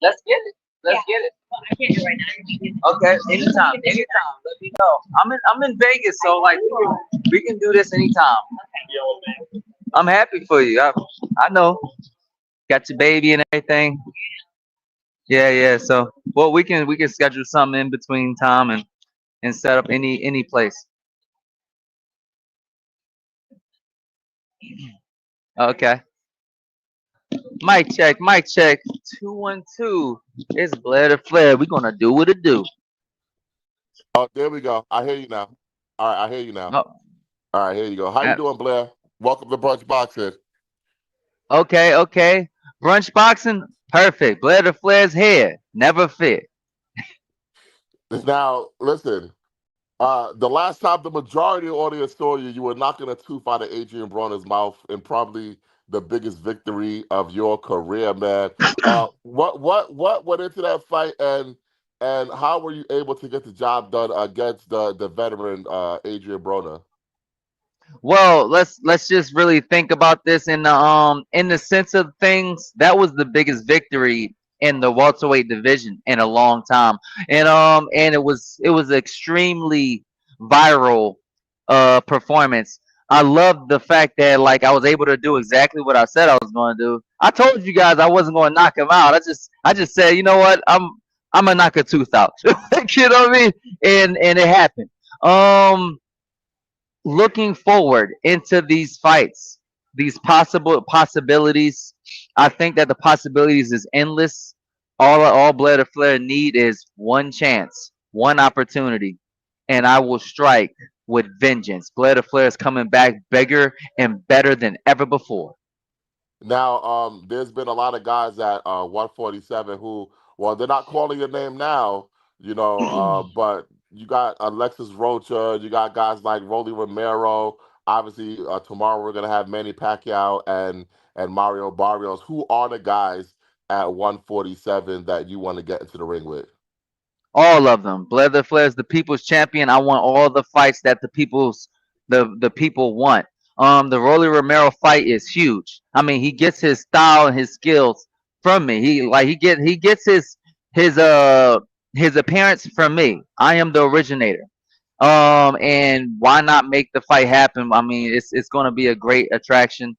Let's get it. Let's get it. Well, I can't do it right now. Okay, anytime, anytime. Let me know. I'm in Vegas, so like we can do this anytime. I'm happy for you. I know. Got your baby and everything. Yeah, yeah. So well, we can schedule something in between time and set up any place. Okay. Mic check, mic check. 212. It's Blair the Flair. We gonna do what it do. Oh, there we go. I hear you now. All right, I hear you now. Oh, All right, here you go. How you uh, doing, Blair? Welcome to Brunch Boxing. okay, okay. Brunch boxing, perfect. Blair the Flair's here. Never fear. Now, listen. The last time the majority of the audience saw you, you were knocking a tooth out of Adrian Broner's mouth, and probably the biggest victory of your career, man. What went into that fight, and how were you able to get the job done against the veteran Adrian Broner? Well, let's just really think about this in the sense of things. That was the biggest victory in the welterweight division in a long time, and it was extremely viral performance. I love the fact that like I was able to do exactly what I said I was going to do. I told you guys I wasn't going to knock him out. I just said, you know what, I'm gonna knock a tooth out. You know what I mean? And it happened. Um Looking forward into these fights, these possibilities, I think that the possibilities is endless. All Blair the Flair need is one chance, one opportunity, and I will strike with vengeance. Blair the Flair is coming back bigger and better than ever before. Now, there's been a lot of guys at 147 who, well, they're not calling your name now, but you got Alexis Rocha, you got guys like Rolly Romero. Obviously, tomorrow we're gonna have Manny Pacquiao and Mario Barrios. Who are the guys at 147 that you want to get into the ring with? All of them. Blair the Flair is the people's champion. I want all the fights that the people want. The Rolly Romero fight is huge. I mean, he gets his style and his skills from me. He gets his his appearance from me. I am the originator. And why not make the fight happen? I mean, it's going to be a great attraction,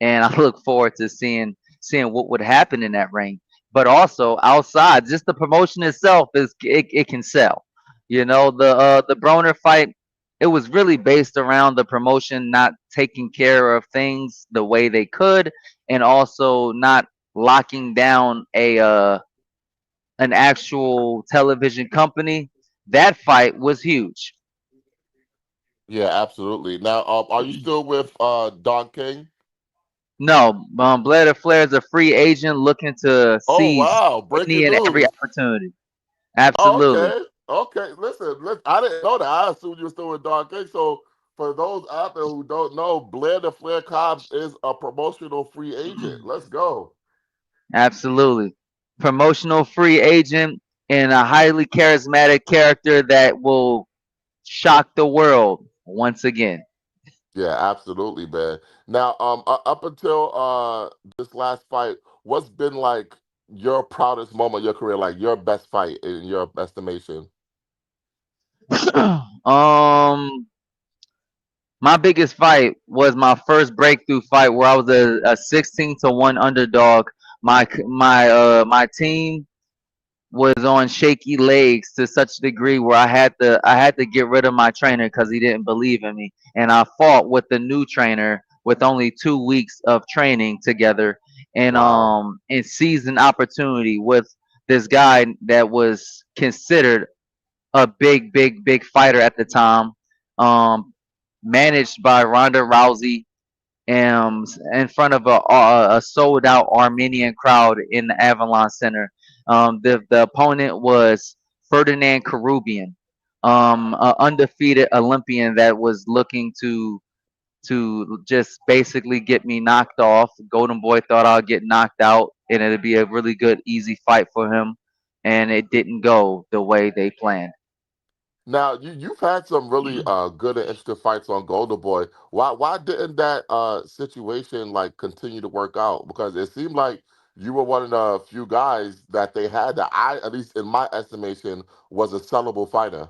and I look forward to seeing what would happen in that ring. But also outside, just the promotion itself it can sell. The Broner fight, it was really based around the promotion not taking care of things the way they could, and also not locking down a an actual television company. That fight was huge. Yeah, absolutely. Now, are you still with Don King? No, Blair the Flair is a free agent looking to Oh, seize wow, any breaking and every news. opportunity. Oh, Absolutely. okay. Okay. Listen, I didn't know that. I assumed you were still with Don King. So for those out there who don't know, Blair the Flair Cobbs is a promotional free agent. Let's go. Absolutely. Promotional free agent and a highly charismatic character that will shock the world once again. Yeah, absolutely, man. Now, up until this last fight, what's been like your proudest moment of your career, like your best fight in your estimation? um my biggest fight was my first breakthrough fight where I was a 16-1 underdog. My team was on shaky legs to such a degree where I had to get rid of my trainer because he didn't believe in me, and I fought with the new trainer with only 2 weeks of training together, Wow. and seized an opportunity with this guy that was considered a big fighter at the time, um, managed by Ronda Rousey, in front of a sold out Armenian crowd in the Avalon Center. The opponent was Ferdinand Karubian, an undefeated Olympian that was looking to just basically get me knocked off. Golden Boy thought I'd get knocked out and it'd be a really good, easy fight for him, and it didn't go the way they planned. Now you've had some really good and interesting fights on Golden Boy. Why didn't that situation like continue to work out? Because it seemed like you were one of the few guys that they had that I, at least in my estimation, was a sellable fighter.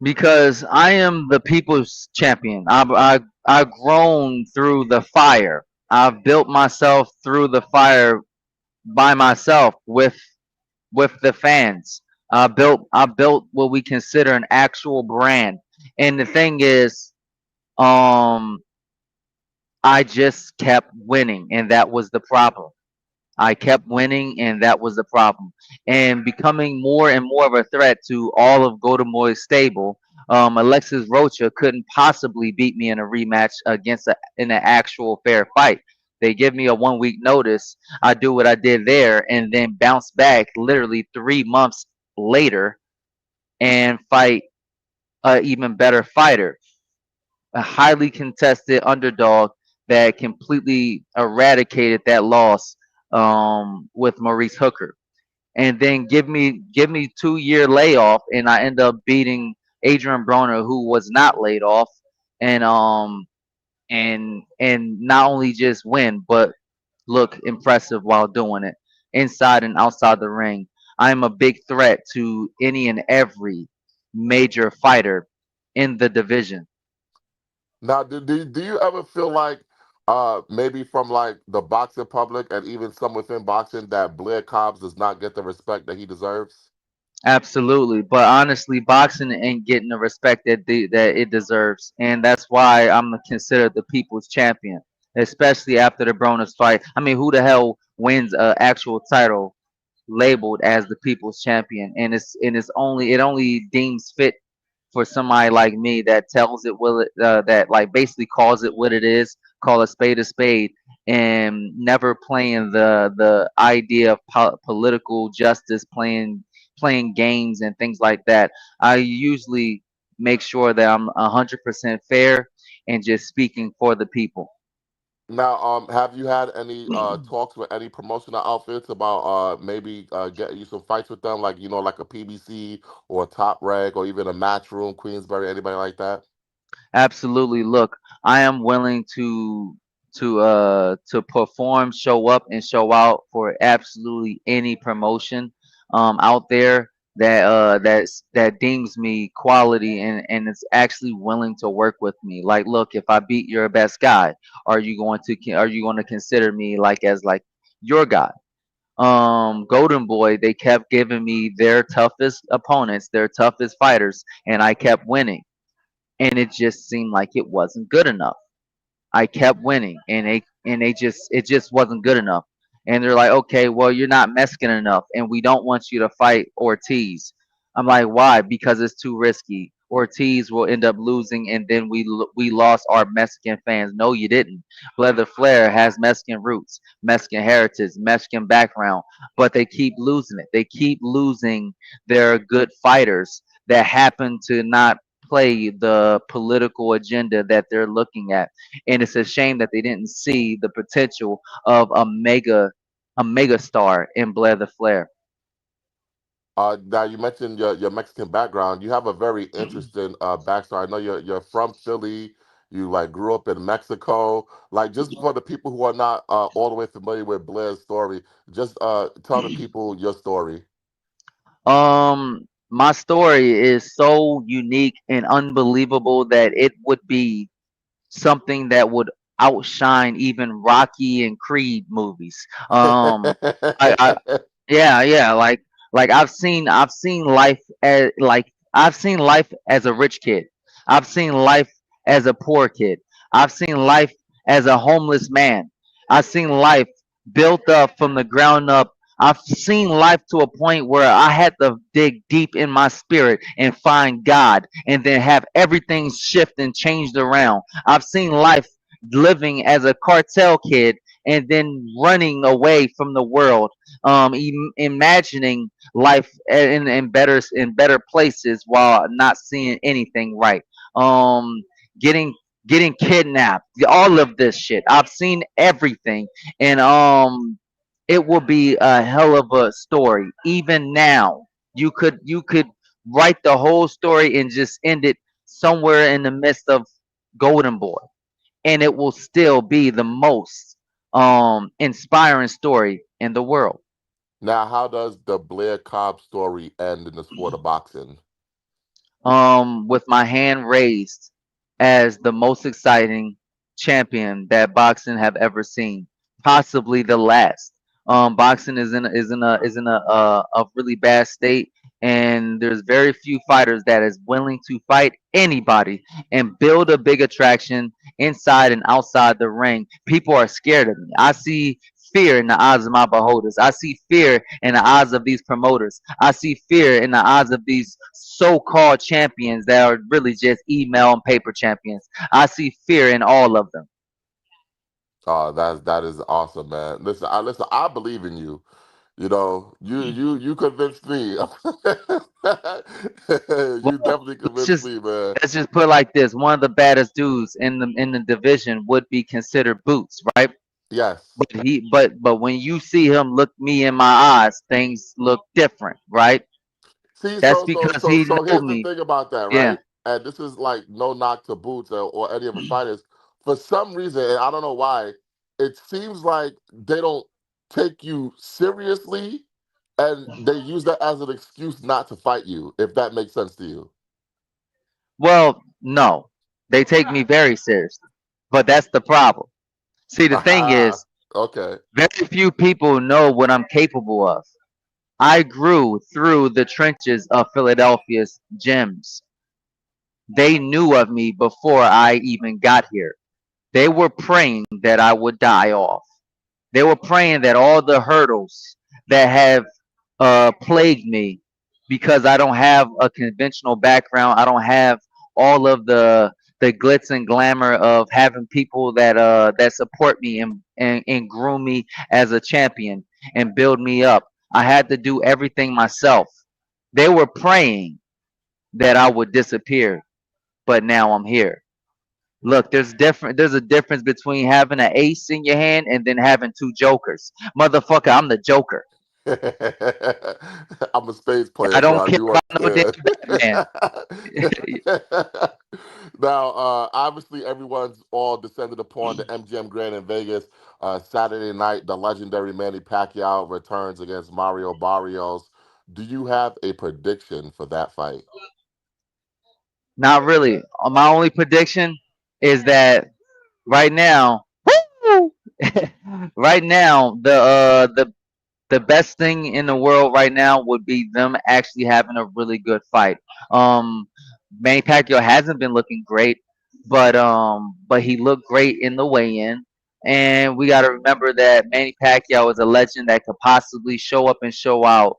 Because I am the people's champion. I've grown through the fire. I've built myself through the fire by myself with the fans. I built what we consider an actual brand. And the thing is, um, I just kept winning, and that was the problem. I kept winning, and that was the problem. And becoming more and more of a threat to all of Godamoy's stable. Alexis Rocha couldn't possibly beat me in a rematch in an actual fair fight. They give me a 1 week notice. I do what I did there, and then bounce back literally 3 months later and fight a even better fighter, a highly contested underdog that completely eradicated that loss with Maurice Hooker, and then give me 2 year layoff, and I end up beating Adrian Broner, who was not laid off, and not only just win, but look impressive while doing it, inside and outside the ring. I am a big threat to any and every major fighter in the division. Now, do you ever feel like maybe from like the boxing public and even some within boxing that Blair Cobbs does not get the respect that he deserves? Absolutely, but honestly, boxing ain't getting the respect that it deserves, and that's why I'm considered the people's champion, especially after the Broner's fight. I mean, who the hell wins a actual title labeled as the people's champion? And it only deems fit for somebody like me that tells it that like basically calls it what it is, call a spade, and never playing the idea of political justice, playing games and things like that. I usually make sure that I'm 100% fair and just speaking for the people. Now, have you had any talks with any promotional outfits about maybe getting you some fights with them, like like a PBC or a Top Reg or even a Matchroom, Queensberry, anybody like that? Absolutely. Look, I am willing to perform, show up, and show out for absolutely any promotion out there that deems me quality and is actually willing to work with me. Like, look, if I beat your best guy, are you going to consider me like as like your guy? Golden Boy, they kept giving me their toughest opponents, their toughest fighters, and I kept winning, and it just seemed like it wasn't good enough. I kept winning, and they just it just wasn't good enough. And they're like, okay, well you're not Mexican enough, and we don't want you to fight Ortiz. I'm like, why? Because it's too risky. Ortiz will end up losing, and then we lost our Mexican fans. No, you didn't. Leather Flair has Mexican roots, Mexican heritage, Mexican background, but they keep losing it. They keep losing their good fighters that happen to not play the political agenda that they're looking at, and it's a shame that they didn't see the potential of a mega star in Blair the Flair. Now you mentioned your Mexican background. You have a very interesting backstory. I know you're from Philly. You like grew up in Mexico. Like just for the people who are not all the way familiar with Blair's story, just tell the people your story. My story is so unique and unbelievable that it would be something that would outshine even Rocky and Creed movies. I Yeah, yeah, like I've seen life as a rich kid. I've seen life as a poor kid. I've seen life as a homeless man. I've seen life built up from the ground up. I've seen life to a point where I had to dig deep in my spirit and find God, and then have everything shift and changed around. I've seen life living as a cartel kid and then running away from the world, imagining life in better places while not seeing anything right. Um, getting getting kidnapped. All of this shit. I've seen everything, and it will be a hell of a story. Even now, you could write the whole story and just end it somewhere in the midst of Golden Boy, and it will still be the most inspiring story in the world. Now, how does the Blair Cobb story end in the sport of boxing? With my hand raised as the most exciting champion that boxing have ever seen, possibly the last. Boxing is in a really bad state, and there's very few fighters that is willing to fight anybody and build a big attraction inside and outside the ring. People are scared of me. I see fear in the eyes of my beholders. I see fear in the eyes of these promoters. I see fear in the eyes of these so-called champions that are really just email and paper champions. I see fear in all of them. That is awesome, man. Listen. I believe in you. You know, you convinced me. You Well, definitely let's convinced just me, man. let's just put it like this: one of the baddest dudes in the division would be considered Boots, right? Yes. But when you see him look me in my eyes, things look different, right? See, That's because he so know here's the me. thing about that, Yeah. right? And this is like no knock to Boots or any of the fighters. For some reason, and I don't know why, it seems like they don't take you seriously, and they use that as an excuse not to fight you. If that makes sense to you. Well, no, they take me very seriously, but that's the problem. See, the thing is, Okay. very few people know what I'm capable of. I grew through the trenches of Philadelphia's gyms. They knew of me before I even got here. They were praying that I would die off. They were praying that all the hurdles that have plagued me, because I don't have a conventional background, I don't have all of the glitz and glamour of having people that support me and groom me as a champion and build me up. I had to do everything myself. They were praying that I would disappear, but now I'm here. Look, there's a difference between having an ace in your hand and then having two jokers. Motherfucker, I'm the joker. I'm a space I player, so don't I care do about no damn understand. Batman. Now, obviously, everyone's all descended upon the MGM Grand in Vegas. Saturday night, the legendary Manny Pacquiao returns against Mario Barrios. Do you have a prediction for that fight? Not really. My only prediction is that right now, woo! Right now, the best thing in the world right now would be them actually having a really good fight. Um, Manny Pacquiao hasn't been looking great, but he looked great in the weigh-in. And we got to remember that Manny Pacquiao is a legend that could possibly show up and show out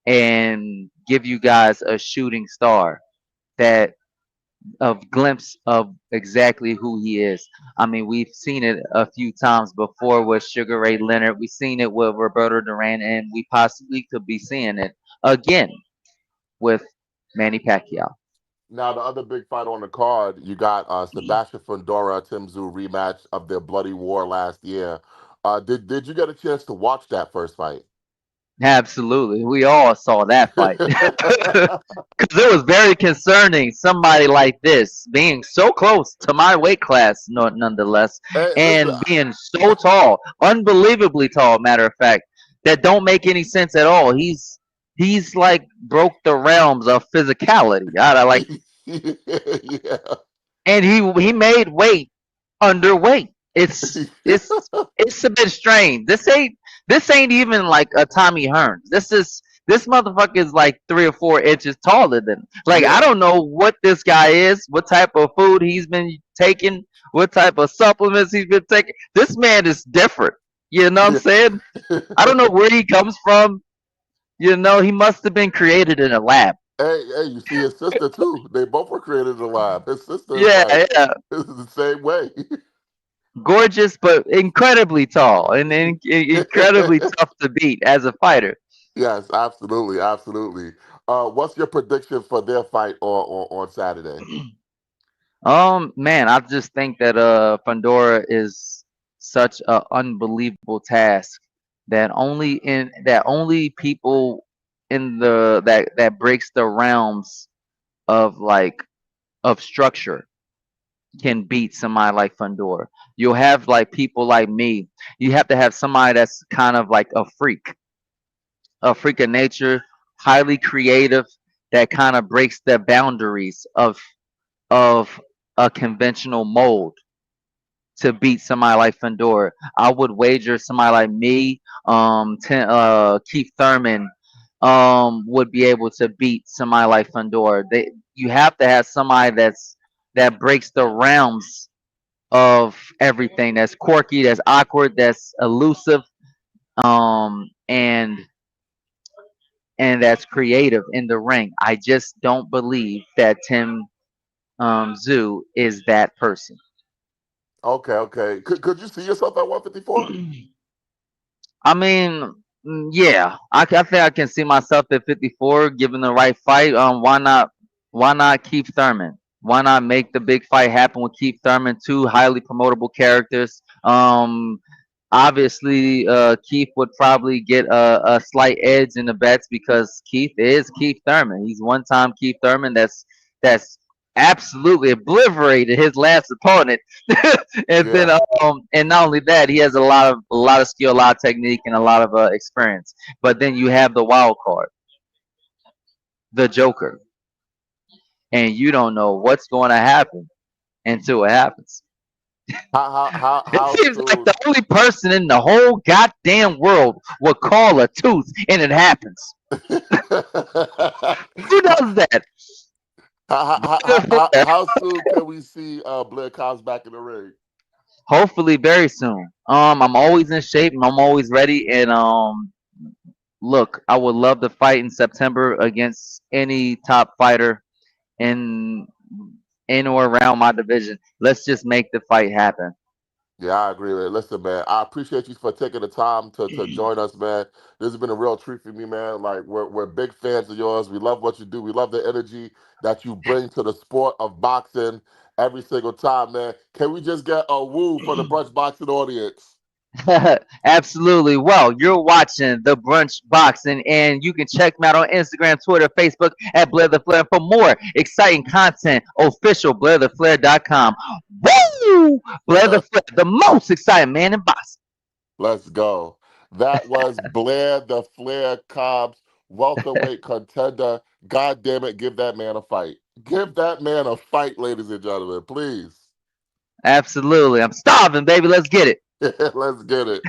and give you guys a shooting star that of glimpse of exactly who he is. I mean, we've seen it a few times before with Sugar Ray Leonard. We've seen it with Roberto Duran, and we possibly could be seeing it again with Manny Pacquiao. Now, the other big fight on the card, you got Sebastian Fundora, Tim Tszyu rematch of their bloody war last year. Did you get a chance to watch that first fight? Absolutely, we all saw that fight because it was very concerning. Somebody like this being so close to my weight class, nonetheless, Hey, listen, and being so tall, unbelievably tall. Matter of fact, that don't make any sense at all. He's like broke the realms of physicality. I like, yeah. and he made weight underweight. It's a bit strange. This ain't even like a Tommy Hearns. This motherfucker is like 3 or 4 inches taller than. Like, I Yeah. don't know what this guy is, what type of food he's been taking, what type of supplements he's been taking. This man is different. You know what I'm Yeah. saying? I don't know where he comes from. He must have been created in a lab. Hey, you see his sister too. They both were created in the lab. His sister is Yeah, like yeah. is the same way. Gorgeous, but incredibly tall and incredibly tough to beat as a fighter. Yes, absolutely, absolutely. What's your prediction for their fight on Saturday? Man, I just think that Pandora is such a unbelievable task that only people in the that breaks the realms of like of structure can beat somebody like Fundora. You'll have like people like me. You have to have somebody that's kind of like a freak of nature, highly creative, that kind of breaks the boundaries of a conventional mold to beat somebody like Fundora. I would wager somebody like me, Keith Thurman, would be able to beat somebody like Fundora. You have to have somebody that breaks the realms of everything. That's quirky, that's awkward, that's elusive, and that's creative in the ring. I just don't believe that Tim Zoo is that person. Okay, okay. Could you see yourself at 154? I mean, yeah, I think I can see myself at 54, given the right fight. Why not? Why not Keith Thurman? Why not make the big fight happen with Keith Thurman? Two highly promotable characters. Obviously, Keith would probably get a slight edge in the bets because Keith is Keith Thurman. He's one-time Keith Thurman. That's absolutely obliterated his last opponent. And then, Yeah. and not only that, he has a lot of skill, a lot of technique, and a lot of experience. But then you have the wild card, the Joker, and you don't know what's going to happen until it happens. It How seems like soon? the only person in the whole goddamn world would call a tooth, and it happens. Who does that? How soon can we see Blair Cobbs back in the ring? Hopefully, very soon. I'm always in shape, and I'm always ready. And look, I would love to fight in September against any top fighter in or around my division. Let's just make the fight happen. Yeah, I agree with it. Listen, man, I appreciate you for taking the time to join us, man. This has been a real treat for me, man. Like we're big fans of yours. We love what you do. We love the energy that you bring to the sport of boxing every single time, man. Can we just get a woo for the brunch boxing audience? Absolutely. Well, you're watching the Brunch Boxing, and you can check me out on Instagram, Twitter, Facebook at Blair the Flair for more exciting content. Official BlairTheFlair.com. Woo! Blair the Flair, the most exciting man in boxing. Let's go. That was Blair the Flair Cobbs, welterweight contender. God damn it, give that man a fight. Give that man a fight, ladies and gentlemen, please. Absolutely. I'm starving, baby. Let's get it. Let's get it.